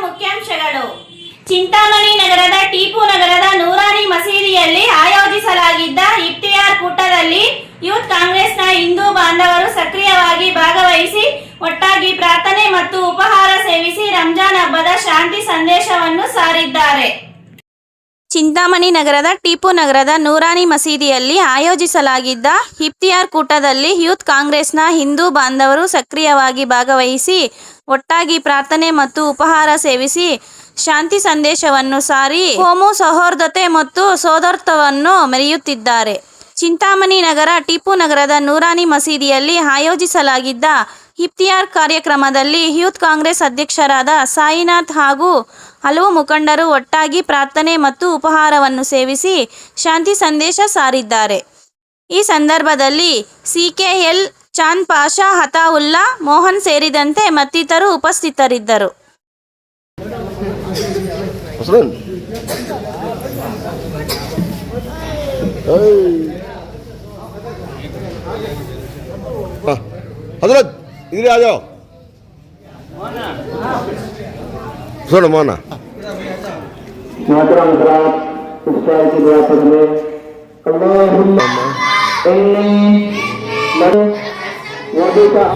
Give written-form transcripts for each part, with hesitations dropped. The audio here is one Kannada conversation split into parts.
ಮುಖ್ಯಾಂಶಗಳು. ಚಿಂತಾಮಣಿ ನಗರದ ಟಿಪ್ಪು ನಗರದ ನೂರಾನಿ ಮಸೀದಿಯಲ್ಲಿ ಆಯೋಜಿಸಲಾಗಿದ್ದ ಇಫ್ತಿಯಾರ್ ಕೂಟದಲ್ಲಿ ಯೂತ್ ಕಾಂಗ್ರೆಸ್ನ ಹಿಂದೂ ಬಾಂಧವರು ಸಕ್ರಿಯವಾಗಿ ಭಾಗವಹಿಸಿ ಒಟ್ಟಾಗಿ ಪ್ರಾರ್ಥನೆ ಮತ್ತು ಉಪಹಾರ ಸೇವಿಸಿ ರಂಜಾನ್ ಹಬ್ಬದ ಶಾಂತಿ ಸಂದೇಶವನ್ನು ಸಾರಿದ್ದಾರೆ. ಚಿಂತಾಮಣಿ ನಗರದ ಟಿಪ್ಪು ನಗರದ ನೂರಾನಿ ಮಸೀದಿಯಲ್ಲಿ ಆಯೋಜಿಸಲಾಗಿದ್ದ ಇಫ್ತಿಯಾರ್ ಕೂಟದಲ್ಲಿ ಯೂತ್ ಕಾಂಗ್ರೆಸ್ನ ಹಿಂದೂ ಬಾಂಧವರು ಸಕ್ರಿಯವಾಗಿ ಭಾಗವಹಿಸಿ ಒಟ್ಟಾಗಿ ಪ್ರಾರ್ಥನೆ ಮತ್ತು ಉಪಹಾರ ಸೇವಿಸಿ ಶಾಂತಿ ಸಂದೇಶವನ್ನು ಸಾರಿ ಕೋಮು ಸೌಹಾರ್ದತೆ ಮತ್ತು ಸೋದರತ್ವವನ್ನು ಮೆರೆಯುತ್ತಿದ್ದಾರೆ. ಚಿಂತಾಮಣಿ ನಗರ ಟಿಪ್ಪು ನಗರದ ನೂರಾನಿ ಮಸೀದಿಯಲ್ಲಿ ಆಯೋಜಿಸಲಾಗಿದ್ದ ಇಫ್ತಿಯಾರ್ ಕಾರ್ಯಕ್ರಮದಲ್ಲಿ ಯೂತ್ ಕಾಂಗ್ರೆಸ್ ಅಧ್ಯಕ್ಷರಾದ ಸಾಯಿನಾಥ್ ಹಾಗೂ ಹಲವು ಮುಖಂಡರು ಒಟ್ಟಾಗಿ ಪ್ರಾರ್ಥನೆ ಮತ್ತು ಉಪಹಾರವನ್ನು ಸೇವಿಸಿ ಶಾಂತಿ ಸಂದೇಶ ಸಾರಿದ್ದಾರೆ. ಈ ಸಂದರ್ಭದಲ್ಲಿ ಸಿಕೆಎಲ್, ಚಾಂದ್ ಪಾಷಾ, ಅತಾವುಲ್ಲಾ, ಮೋಹನ್ ಸೇರಿದಂತೆ ಮತ್ತಿತರರು ಉಪಸ್ಥಿತರಿದ್ದರು. हजरत इधर आ जाओ. सुनो मोना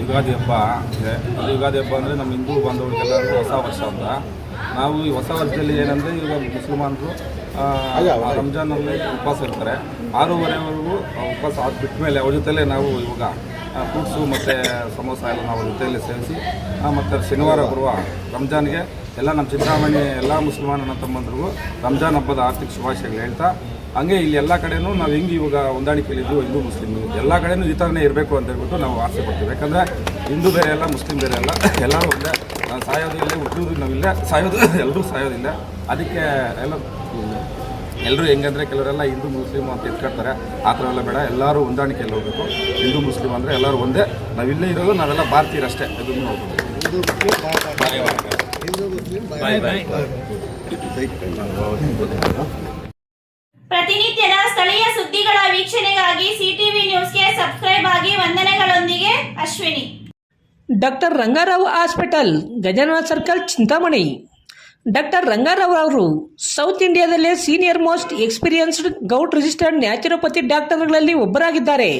ಯುಗಾದಿ ಹಬ್ಬ ಇದೆ. ಅದು ಯುಗಾದಿ ಹಬ್ಬ ಅಂದರೆ ನಮ್ಮ ಹಿಂದೂ ಬಾಂಧವರಿಗೆಲ್ಲರಿಗೂ ಹೊಸ ವರ್ಷ ಅಂತ. ನಾವು ಈ ಹೊಸ ವರ್ಷದಲ್ಲಿ ಏನಂದರೆ ಈಗ ಮುಸಲ್ಮಾನರು ರಂಜಾನಲ್ಲಿ ಉಪವಾಸ ಇರ್ತಾರೆ. 6:30ವರೆಗೂ ಉಪವಾಸ ಬಿಟ್ಟ ಮೇಲೆ ಅವ್ರ ಜೊತೆಲೇ ನಾವು ಇವಾಗ ಫ್ರೂಟ್ಸು ಮತ್ತು ಸಮೋಸ ಎಲ್ಲ ನಾವು ಜೊತೆಯಲ್ಲಿ ಸೇರಿಸಿ ಮತ್ತು ಶನಿವಾರ ಬರುವ ರಂಜಾನ್ಗೆ ಎಲ್ಲ ನಮ್ಮ ಚಿಂತಾಮಣಿ ಎಲ್ಲ ಮುಸಲ್ಮಾನ ಅಣ್ಣ ತಮ್ಮಂದ್ರಿಗೂ ರಂಜಾನ್ ಹಬ್ಬದ ಆರ್ಥಿಕ ಶುಭಾಶಯಗಳು ಹೇಳ್ತಾ, ಹಂಗೆ ಇಲ್ಲಿ ಎಲ್ಲ ಕಡೆಯೂ ನಾವು ಹೆಂಗೆ ಇವಾಗ ಹೊಂದಾಣಿಕೆಯಲ್ಲಿದ್ದು ಹಿಂದೂ ಮುಸ್ಲಿಮ್ ಎಲ್ಲ ಕಡೆಯೂ ಈ ಥರನೇ ಇರಬೇಕು ಅಂತ ಹೇಳ್ಬಿಟ್ಟು ನಾವು ಆಸೆ ಪಡ್ತೀವಿ. ಯಾಕಂದರೆ ಹಿಂದೂ ಬೇರೆ ಅಲ್ಲ, ಮುಸ್ಲಿಮ್ ಬೇರೆ ಅಲ್ಲ, ಎಲ್ಲರೂ ಒಂದೇ. ಸಾಯೋದು ಇಲ್ಲೇ, ಹುಟ್ಟೋದು ನಾವಿಲ್ಲ, ಸಾಯೋದು ಎಲ್ಲರೂ ಸಾಯೋದಿಲ್ಲ. ಅದಕ್ಕೆ ಎಲ್ಲರೂ ಹೆಂಗಂದರೆ ಕೆಲವರೆಲ್ಲ ಹಿಂದೂ ಮುಸ್ಲಿಮ್ ಅಂತ ಎತ್ಕೊಳ್ತಾರೆ. ಆ ಥರ ಎಲ್ಲ ಬೇಡ, ಎಲ್ಲರೂ ಹೊಂದಾಣಿಕೆಯಲ್ಲಿ ಹೋಗಬೇಕು. ಹಿಂದೂ ಮುಸ್ಲಿಮ್ ಅಂದರೆ ಎಲ್ಲರೂ ಒಂದೇ. ನಾವಿಲ್ಲೇ ಇರೋದು, ನಾವೆಲ್ಲ ಭಾರತೀಯರಷ್ಟೇ. ಇದನ್ನು ನೋಡ್ಬೋದು. ಪ್ರತಿನಿತ್ಯದ ಸ್ಥಳೀಯ ಸುದ್ದಿಗಳ ವೀಕ್ಷಣೆಗಾಗಿ ಸಿಟಿವಿ ನ್ಯೂಸ್ಗೆ ಸಬ್ಸ್ಕ್ರೈಬ್ ಆಗಿ. ವಂದನೆಗಳೊಂದಿಗೆ Ashwini. Doctor Rangarao hospital, Gajanana circle, Chintamani. Doctor Rangarao ಅವರು ಸೌತ್ ಇಂಡಿಯಾದಲ್ಲೇ senior most experienced gout registered naturopathy ಡಾಕ್ಟರ್ಗಳಲ್ಲಿ ಒಬ್ಬರಾಗಿದ್ದಾರೆ.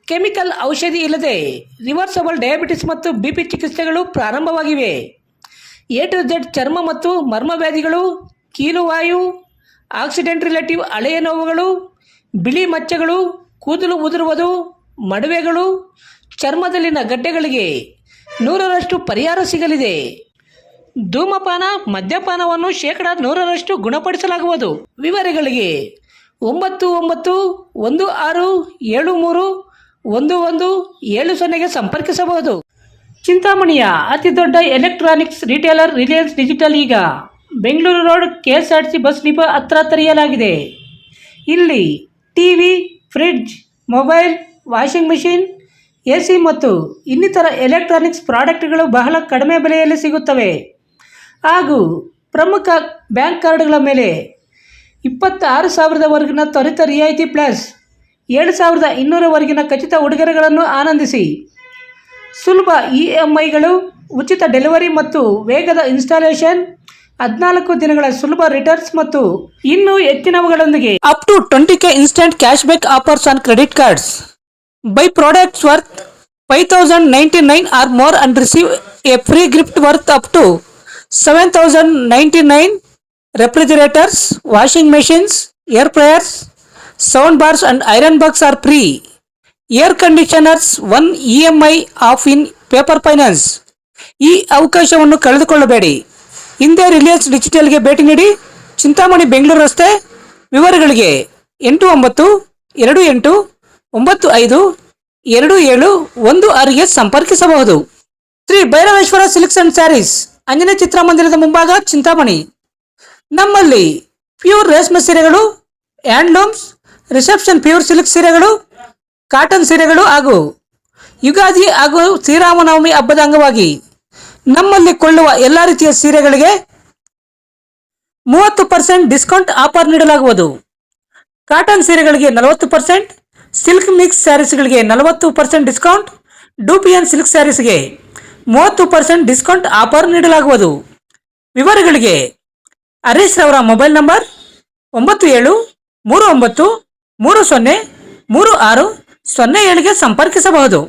ಕೆಮಿಕಲ್ ಔಷಧಿ ಇಲ್ಲದೆ ರಿವರ್ಸಬಲ್ ಡಯಾಬಿಟಿಸ್ ಮತ್ತು ಬಿಪಿ ಚಿಕಿತ್ಸೆಗಳು ಪ್ರಾರಂಭವಾಗಿವೆ. A to Z ಚರ್ಮ ಮತ್ತು ಮರ್ಮವ್ಯಾಧಿಗಳು, ಕೀಲುವಾಯು, ಆಕ್ಸಿಡೆಂಟ್ ರಿಲೇಟಿವ್ ಹಳೆಯ ನೋವುಗಳು, ಬಿಳಿ ಮಚ್ಚಗಳು, ಕೂದಲು ಉದುರುವುದು, ಮಡುವೆಗಳು, ಚರ್ಮದಲ್ಲಿನ ಗಡ್ಡೆಗಳಿಗೆ 100% ಪರಿಹಾರ ಸಿಗಲಿದೆ. ಧೂಮಪಾನ, ಮದ್ಯಪಾನವನ್ನು 100% ಗುಣಪಡಿಸಲಾಗುವುದು. ವಿವರಗಳಿಗೆ 9916731170 ಸಂಪರ್ಕಿಸಬಹುದು. ಚಿಂತಾಮಣಿಯ ಅತಿ ದೊಡ್ಡ ಎಲೆಕ್ಟ್ರಾನಿಕ್ಸ್ ರಿಟೇಲರ್ ರಿಲಯನ್ಸ್ ಡಿಜಿಟಲ್ ಈಗ Bengaluru road KSRTC bus depot ಹತ್ರ ತೆರೆಯಲಾಗಿದೆ. ಇಲ್ಲಿ TV, fridge, mobile, washing machine, AC ಮತ್ತು ಇನ್ನಿತರ ಎಲೆಕ್ಟ್ರಾನಿಕ್ಸ್ ಪ್ರಾಡಕ್ಟ್ಗಳು ಬಹಳ ಕಡಿಮೆ ಬೆಲೆಯಲ್ಲಿ ಸಿಗುತ್ತವೆ. ಹಾಗೂ ಪ್ರಮುಖ ಬ್ಯಾಂಕ್ ಕಾರ್ಡ್ಗಳ ಮೇಲೆ 26,000ವರೆಗಿನ ತ್ವರಿತ ರಿಯಾಯಿತಿ ಪ್ಲಸ್ 7,200ವರೆಗಿನ ಖಚಿತ ಉಡುಗೊರೆಗಳನ್ನು ಆನಂದಿಸಿ. ಸುಲಭ EMIಗಳು, ಉಚಿತ ಡೆಲಿವರಿ ಮತ್ತು ವೇಗದ ಇನ್ಸ್ಟಾಲೇಷನ್, 14 ದಿನಗಳ ಸುಲಭ ರಿಟರ್ನ್ಸ್ ಮತ್ತು ಇನ್ನೂ ಹೆಚ್ಚಿನವುಗಳೊಂದಿಗೆ up to 20K instant cash back offers on credit cards. Buy products worth 5,099 or more and receive a free gift worth up to 7,099. Refrigerators, washing machines, air fryers, sound bars and iron box are free. Air conditioners 1 EMI off in paper finance. ಈ ಅವಕಾಶವನ್ನು ಕಳೆದುಕೊಳ್ಳಬೇಡಿ. ಹಿಂದೆ ರಿಲಯನ್ಸ್ ಡಿಜಿಟಲ್ಗೆ ಭೇಟಿ ನೀಡಿ. ಚಿಂತಾಮಣಿ, ಬೆಂಗಳೂರು ರಸ್ತೆ. ವಿವರಗಳಿಗೆ 8928952716ಗೆ ಸಂಪರ್ಕಿಸಬಹುದು. Shri Bhairaveshwara silks and sarees, ಅಂಜನೇ ಚಿತ್ರಮಂದಿರದ ಮುಂಭಾಗ, ಚಿಂತಾಮಣಿ. ನಮ್ಮಲ್ಲಿ ಪ್ಯೂರ್ ರೇಷ್ಮೆ ಸೀರೆಗಳು, ಹ್ಯಾಂಡ್ಲೂಮ್ಸ್, ರಿಸೆಪ್ಷನ್ ಪ್ಯೂರ್ ಸಿಲ್ಕ್ ಸೀರೆಗಳು, ಕಾಟನ್ ಸೀರೆಗಳು ಹಾಗೂ ಯುಗಾದಿ ಹಾಗೂ ಶ್ರೀರಾಮನವಮಿ ಹಬ್ಬದ ಅಂಗವಾಗಿ ನಮ್ಮಲ್ಲಿ ಕೊಳ್ಳುವ ಎಲ್ಲ ರೀತಿಯ ಸೀರೆಗಳಿಗೆ 30% ಡಿಸ್ಕೌಂಟ್ ಆಫರ್ ನೀಡಲಾಗುವುದು. ಕಾಟನ್ ಸೀರೆಗಳಿಗೆ 40%, ಸಿಲ್ಕ್ ಮಿಕ್ಸ್ ಸ್ಯಾರೀಸ್ಗಳಿಗೆ 40% ಡಿಸ್ಕೌಂಟ್, ಡೂಪಿಯನ್ ಸಿಲ್ಕ್ ಸ್ಯಾರೀಸ್ಗೆ 30% ಡಿಸ್ಕೌಂಟ್ ಆಫರ್ ನೀಡಲಾಗುವುದು. ವಿವರಗಳಿಗೆ ಹರೀಶ್ ರವರ ಮೊಬೈಲ್ ನಂಬರ್ 9739303607ಗೆ ಸಂಪರ್ಕಿಸಬಹುದು.